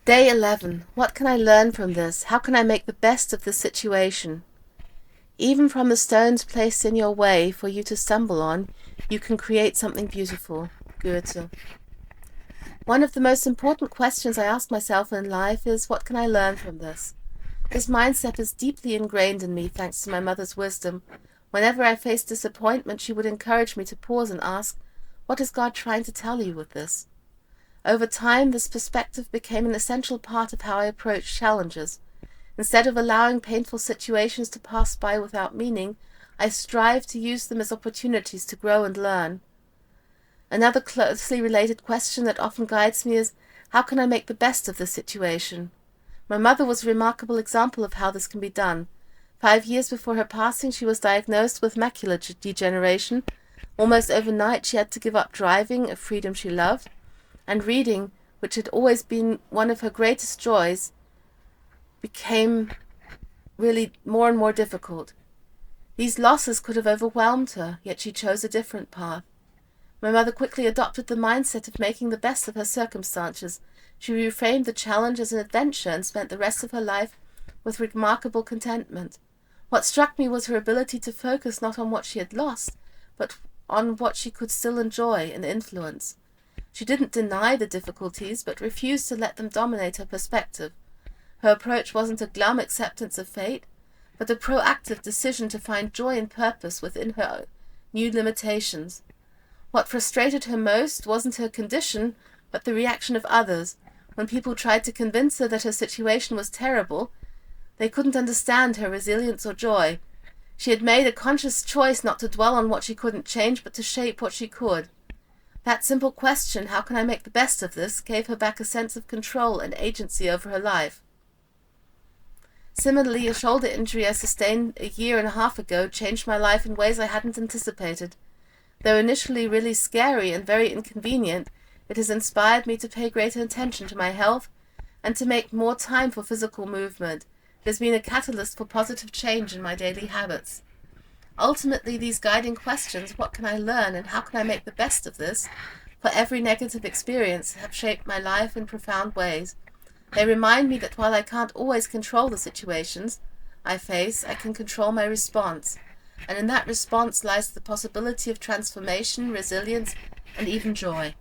Day 11. What can I learn from this? How can I make the best of this situation? Even from the stones placed in your way for you to stumble on, you can create something beautiful. Goethe. One of the most important questions I ask myself in life is, what can I learn from this? This mindset is deeply ingrained in me thanks to my mother's wisdom. Whenever I faced disappointment, she would encourage me to pause and ask, what is God trying to tell you with this? Over time, this perspective became an essential part of how I approach challenges. Instead of allowing painful situations to pass by without meaning, I strive to use them as opportunities to grow and learn. Another closely related question that often guides me is, how can I make the best of this situation? My mother was a remarkable example of how this can be done. 5 years before her passing, she was diagnosed with macular degeneration. Almost overnight, she had to give up driving, a freedom she loved, and reading, which had always been one of her greatest joys, became really more and more difficult. These losses could have overwhelmed her, yet she chose a different path. My mother quickly adopted the mindset of making the best of her circumstances. She reframed the challenge as an adventure and spent the rest of her life with remarkable contentment. What struck me was her ability to focus not on what she had lost, but on what she could still enjoy and influence. She didn't deny the difficulties, but refused to let them dominate her perspective. Her approach wasn't a glum acceptance of fate, but a proactive decision to find joy and purpose within her new limitations. What frustrated her most wasn't her condition, but the reaction of others. When people tried to convince her that her situation was terrible, they couldn't understand her resilience or joy. She had made a conscious choice not to dwell on what she couldn't change, but to shape what she could. That simple question, how can I make the best of this, gave her back a sense of control and agency over her life. Similarly, a shoulder injury I sustained a year and a half ago changed my life in ways I hadn't anticipated. Though initially really scary and very inconvenient, it has inspired me to pay greater attention to my health and to make more time for physical movement. It has been a catalyst for positive change in my daily habits. Ultimately, these guiding questions, what can I learn and how can I make the best of this, for every negative experience, have shaped my life in profound ways. They remind me that while I can't always control the situations I face, I can control my response. And in that response lies the possibility of transformation, resilience, and even joy.